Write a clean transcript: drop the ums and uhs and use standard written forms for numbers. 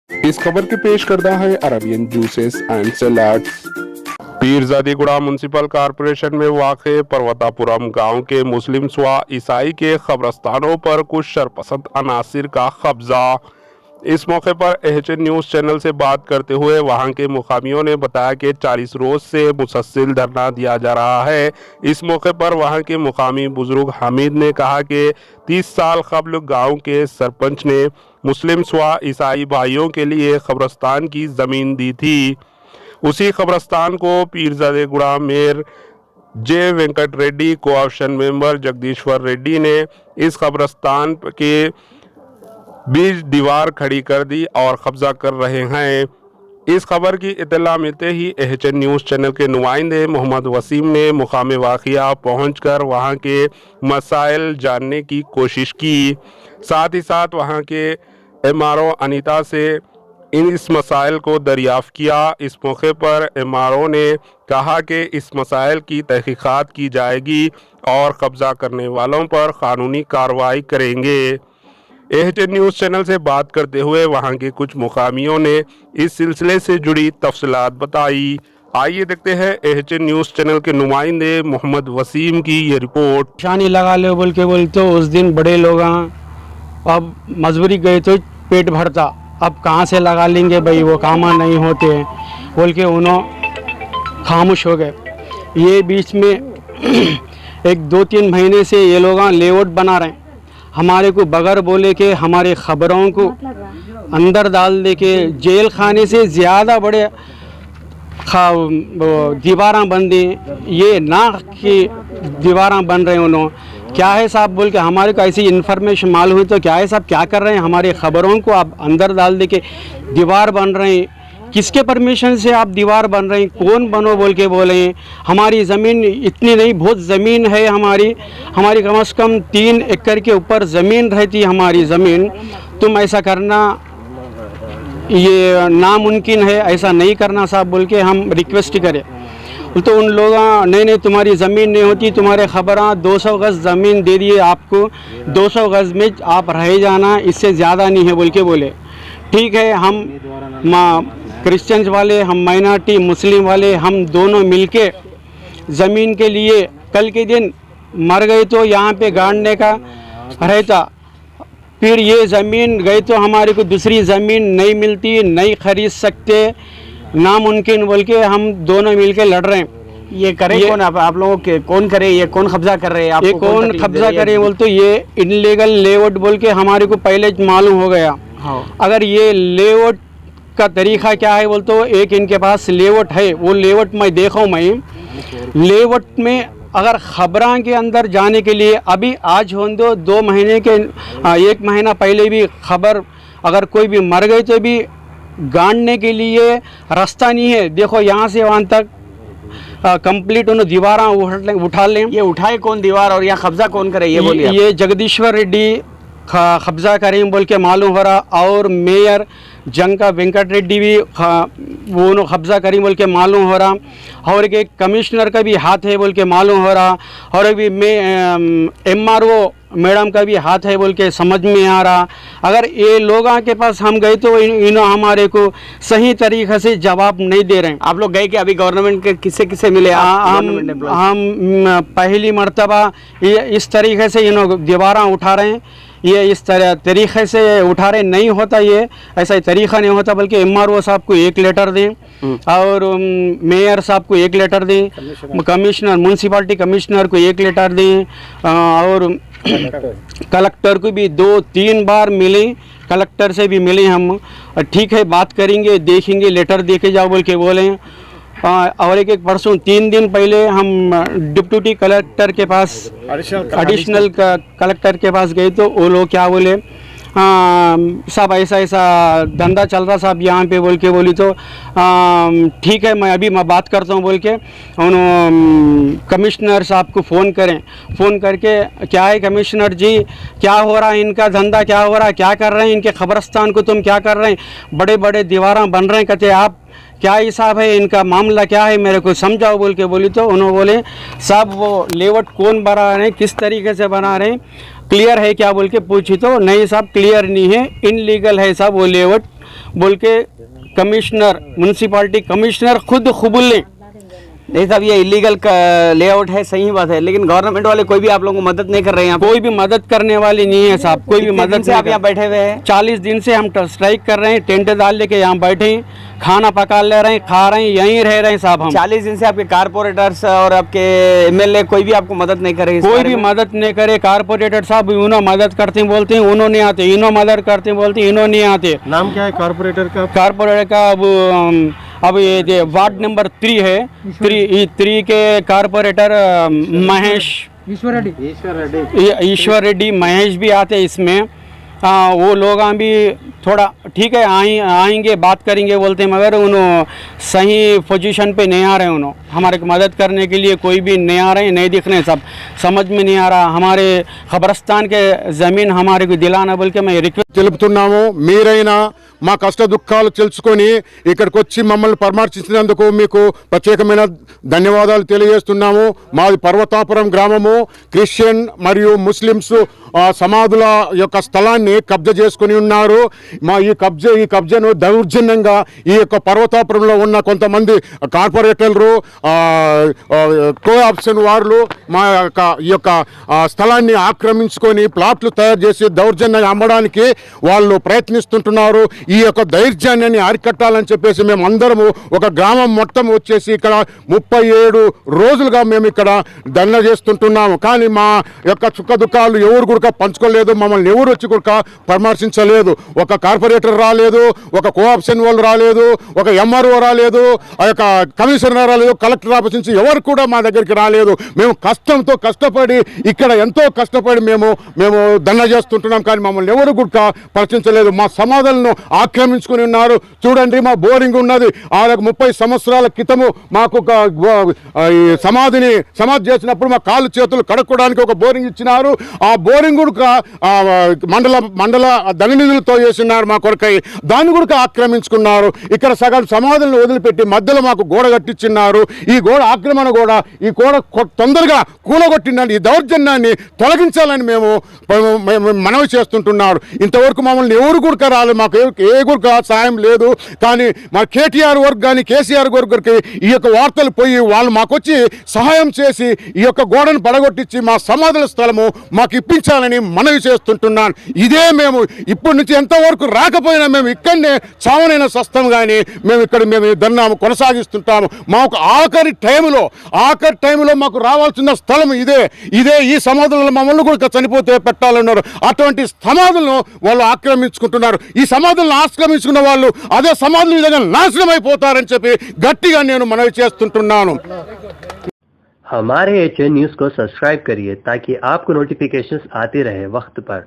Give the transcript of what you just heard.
इस खबर के पेश करता है Arabian juices and salads. Peerzadiguda municipal corporation में वाक़े पर्वतापुरम गांव के मुस्लिम व ईसाई के कब्रस्तानों पर कुछ शरपसंद अनासिर का कब्जा। इस मौके पर एचएन न्यूज़ चैनल से बात करते हुए वहां के मुकामियों ने बताया कि 40 रोज से मुसलसल धरना दिया जा रहा है। इस मौके पर वहां के मुकामी बुजुर्ग हामिद ने कहा कि 30 साल कबल गांव के सरपंच ने मुस्लिम व ईसाई भाइयों के लिए कब्रस्तान की ज़मीन दी थी। उसी कब्रस्तान को पीरजादेगुड़ा मेयर जे वेंकट रेड्डी, कोऑप्शन मेंबर जगदीश्वर रेड्डी ने इस कब्रस्तान के बीच दीवार खड़ी कर दी और कब्जा कर रहे हैं। इस खबर की इत्तला मिलते ही एचएन न्यूज़ चैनल के नुमाइंदे मोहम्मद वसीम ने मुकाम वाक़िया पहुंचकर वहां के मसाइल जानने की कोशिश की। साथ ही साथ वहां के एमआरओ अनीता से इस मसाइल को दरियाफ़्त किया। इस मौके पर एमआरओ ने कहा कि इस मसाइल की तहकीकात की जाएगी और कब्जा करने वालों पर कानूनी कार्रवाई करेंगे। एचएन न्यूज़ चैनल से बात करते हुए वहां के कुछ मुकामियों ने इस सिलसिले से जुड़ी तफसीलात बताई। आइए देखते हैं एचएन न्यूज़ चैनल के नुमाइंदे मोहम्मद वसीम की ये रिपोर्ट। शानी लगा लो बोल के बोलते उस दिन बड़े लोग अब मजबूरी गए तो पेट भरता, अब कहाँ से लगा लेंगे भाई, वो काम नहीं होते हैं बोल के उन्होंने खामोश हो गए। ये बीच में एक 2-3 महीने से ये लोग लेआउट बना रहे हैं, हमारे को बगैर बोले के हमारे खबरों को अंदर डाल दे के जेल खाने से ज़्यादा बड़े दीवारें बन दी। ये ना कि दीवारें बन रहे हैं उन्होंने क्या है साहब बोल के हमारे को ऐसी इन्फॉर्मेशन मालूम हुई तो क्या है साहब क्या कर रहे हैं, हमारे खबरों को आप अंदर डाल दे के दीवार बन रहे हैं। किसके परमिशन से आप दीवार बन रहे हैं, कौन बनो बोल के बोले हैं। हमारी ज़मीन इतनी नहीं, बहुत ज़मीन है हमारी कम से कम 3 एकड़ के ऊपर ज़मीन रहती है हमारी ज़मीन। तुम ऐसा करना ये नामुमकिन है, ऐसा नहीं करना साहब बोल के हम रिक्वेस्ट करें। तो उन लोगों नहीं तुम्हारी ज़मीन नहीं होती, तुम्हारे खबरें 200 गज़ ज़मीन दे दिए आपको, 200 गज़ में आप रह जाना, इससे ज़्यादा नहीं है बोल के बोले। ठीक है, हम क्रिश्चियंस वाले, हम माइनॉरिटी मुस्लिम वाले, हम दोनों मिलके ज़मीन के लिए कल के दिन मर गए तो यहाँ पे गाड़ने का रहता, फिर ये ज़मीन गई तो हमारे को दूसरी ज़मीन नहीं मिलती, नहीं खरीद सकते, नामुमकिन बोल के हम दोनों मिलके लड़ रहे हैं। ये करे कौन, आप लोगों के कौन करे, ये कौन कब्जा कर रहे हैं, ये कौन कब्जा करे बोल तो ये इनलीगल लेआउट बोल के हमारे को पहले मालूम हो गया। हाँ। अगर ये लेआउट का तरीका क्या है बोल तो एक इनके पास लेआउट है, वो लेआउट मैं देखा हूँ। मैं लेआउट में अगर खबरों के अंदर जाने के लिए अभी आज हो दो 2 महीने के 1 महीना पहले भी खबर अगर कोई भी मर गए तो भी गाड़ने के लिए रास्ता नहीं है। देखो यहाँ से वहाँ तक कंप्लीट उन्होंने दीवारें उठा लें। ये उठाए कौन दीवार और यहाँ कब्जा कौन करे ये बोलिए। ये जगदीश्वर रेड्डी कब्जा करें बोल के मालूम हो रहा, और मेयर जंग का वेंकट रेड्डी भी वो कब्जा करें बोल के मालूम हो रहा, और एक कमिश्नर का भी हाथ है बोल के मालूम हो रहा, और अभी एमआरओ मैडम का भी हाथ है बोल के समझ में आ रहा। अगर ये लोगों के पास हम गए तो इन्होंने हमारे को सही तरीक़े से जवाब नहीं दे रहे हैं। आप लोग गए कि अभी गवर्नमेंट के किससे मिले? हम पहली मर्तबा इस तरीक़े से इन्होंने दीवारें उठा रहे हैं, ये इस तरीक़े से उठा रहे नहीं होता, ये ऐसा तरीक़ा नहीं होता, बल्कि एमआरओ साहब को 1 लेटर दें और मेयर साहब को 1 लेटर दें, कमिश्नर म्यूनसिपालिटी कमिश्नर को 1 लेटर दें, और कलेक्टर को भी 2-3 बार मिले, कलेक्टर से भी मिले हम। ठीक है बात करेंगे, देखेंगे, लेटर दे के जाओ बोल के बोले। और एक परसों 3 दिन पहले हम डिप्टी कलेक्टर के पास एडिशनल कलेक्टर के पास गए तो वो लोग क्या बोले, साहब ऐसा धंधा चल रहा साहब यहाँ पे बोल के बोली तो ठीक है मैं बात करता हूँ बोल के उन्होंने कमिश्नर साहब को फ़ोन करके क्या है कमिश्नर जी क्या हो रहा है, इनका धंधा क्या हो रहा है, क्या कर रहे हैं, इनके कब्रस्तान को तुम क्या कर रहे हैं, बड़े बड़े दीवारें बन रहे हैं, कहते आप क्या हिसाब है, इनका मामला क्या है, मेरे को समझाओ बोल के बोली तो उन्होंने बोले साहब वो लेआउट कौन बना रहे हैं, किस तरीके से बना रहे हैं, क्लियर है क्या बोल के पूछी तो नहीं साहब क्लियर नहीं है, इनलीगल है साहब वो लेआउट, बोल के कमिश्नर म्यूनसिपालिटी कमिश्नर खुद कबूले। नहीं साहब, ये इलीगल लेआउट है, सही बात है, लेकिन गवर्नमेंट वाले कोई भी आप लोगों को मदद नहीं कर रहे हैं यहाँ पे। कोई भी मदद करने वाली नहीं है साहब, कोई भी कितने दिन मदद से नहीं आप यहाँ बैठे हुए हैं? 40 दिन से हम स्ट्राइक कर रहे हैं, टेंट डाल लेके यहाँ बैठे हैं, खाना पका ले रहे हैं, खा रहे हैं, यहीं रह रहे हैं साहब हम। 40 दिन से आपके कारपोरेटर्स और आपके एमएलए कोई भी आपको मदद नहीं कर रहे? कोई भी मदद नहीं करे। कारपोरेटर साहब इन्हों मदद करते हैं बोलते हैं, उन्होंने नहीं आते, इन्हों मदद करते हैं बोलते हैं, इन्हों नहीं आते। नाम क्या है कारपोरेटर का? कारपोरेटर का अब ये वार्ड नंबर 3 है, 3 के कारपोरेटर महेश ईश्वर रेड्डी महेश भी आते इसमें। वो लोग भी थोड़ा ठीक है आएंगे बात करेंगे बोलते हैं, मगर उन्होंने सही पोजीशन पे नहीं आ रहे। उन्होंने हमारे मदद करने के लिए कोई भी नहीं आ रहे हैं, नहीं दिख रहे हैं, सब समझ में नहीं आ रहा। हमारे खबरस्तान के ज़मीन हमारे को दिलाना बोल के मैं रिक्वेस्ट తెలుపుతున్నాము। మీరైనా మా కష్ట దుఃఖాలు తెలుసుకొని ఇక్కడికి వచ్చి మమ్మల్ని పరామర్శించినందుకు మీకు ప్రత్యేకమైన ధన్యవాదాలు తెలియజేస్తున్నాము। మాది పర్వతాపురం గ్రామము, క్రిస్టియన్ మరియు ముస్లిమ్స్ సమాధుల యొక్క స్థలాన్ని కబ్జా చేసుకుని ఉన్నారు। మా ఈ కబ్జాను దౌర్జన్యంగా ఈ యొక్క పర్వతాపురంలో ఉన్న కొంతమంది కార్పొరేటర్లు కో ఆప్షన్ వారు ఈ యొక్క స్థలాన్ని ఆక్రమించుకొని ప్లాట్లు తయారు చేసి దౌర్జన్యంగా అమ్మడానికి వాళ్ళు ప్రయత్నిస్తుంటున్నారు। ఈ యొక్క దౌర్జన్యాన్ని అరికట్టాలని చెప్పేసి మేము అందరము ఒక గ్రామం మొత్తం వచ్చేసి ఇక్కడ 37 రోజులుగా మేము ఇక్కడ ధర్నా చేస్తుంటున్నాము। కానీ మా యొక్క సుఖ దుఃఖాలు ఎవరు కూడా పంచుకోలేదు, మమ్మల్ని ఎవరు వచ్చి కూడా పరామర్శించలేదు। ఒక కార్పొరేటర్ రాలేదు, ఒక కోఆప్షన్ వాళ్ళు రాలేదు, ఒక ఎంఆర్ఓ రాలేదు, ఆ యొక్క కమిషనర్ రాలేదు, కలెక్టర్ ఆఫీస్ నుంచి ఎవరు కూడా మా దగ్గరికి రాలేదు। మేము కష్టంతో కష్టపడి ఇక్కడ ఎంతో కష్టపడి మేము ధర్నా చేస్తుంటున్నాం, కానీ మమ్మల్ని ఎవరు కూడా పరిచయించలేదు। మా సమాధులను ఆక్రమించుకుని ఉన్నారు। చూడండి, మా బోరింగ్ ఉన్నది 30 సంవత్సరాల క్రితము మాకు సమాధి చేసినప్పుడు మా కాళ్ళు చేతులు కడుక్కోవడానికి ఒక బోరింగ్ ఇచ్చినారు। ఆ బోరింగ్ కూడా మండల ధననిధులతో చేసినారు మా కొరకై, దాన్ని కూడా ఆక్రమించుకున్నారు। ఇక్కడ సగం సమాధులను వదిలిపెట్టి మధ్యలో మాకు గోడ కట్టించినారు। ఈ గోడ ఆక్రమణ కూడా ఈ గోడ తొందరగా కూలగొట్టిందని ఈ దౌర్జన్యాన్ని తొలగించాలని మేము మనవి చేస్తుంటున్నారు। ఇంతవరకు మమ్మల్ని ఎవరు కూడా రాలేదు, మాకు ఏ కూడా సాయం లేదు। కానీ మా కేటీఆర్ వర్క్ కానీ కేసీఆర్ వర్క్ ఈ యొక్క వార్తలు పోయి వాళ్ళు మాకు వచ్చి సహాయం చేసి ఈ యొక్క గోడను పడగొట్టించి మా సమాధుల స్థలము మాకు ఇప్పించాలని మనవి చేస్తుంటున్నాను। ఇదే మేము ఇప్పటి నుంచి ఎంతవరకు రాకపోయినా మేము ఇక్కడనే చావనైనా సస్తాం, కానీ మేము ధర్నా కొనసాగిస్తుంటాము। మాకు ఆఖరి టైంలో మాకు రావాల్సిన స్థలం ఇదే ఈ సమాధులను మమ్మల్ని కూడా చనిపోతే పెట్టాలన్నారు। అటువంటి సమాధులను వాళ్ళు ఆక్రమించుకుంటున్నారు। ఈ సమాధులను ఆక్రమించుకున్న వాళ్ళు అదే సమాధుల విధంగా నాశనం అయిపోతారని చెప్పి గట్టిగా నేను మనవి చేస్తుంటున్నాను। हमारे HN न्यूज़ को सब्सक्राइब करिए ताकि आपको नोटिफिकेशंस आते रहे वक्त पर।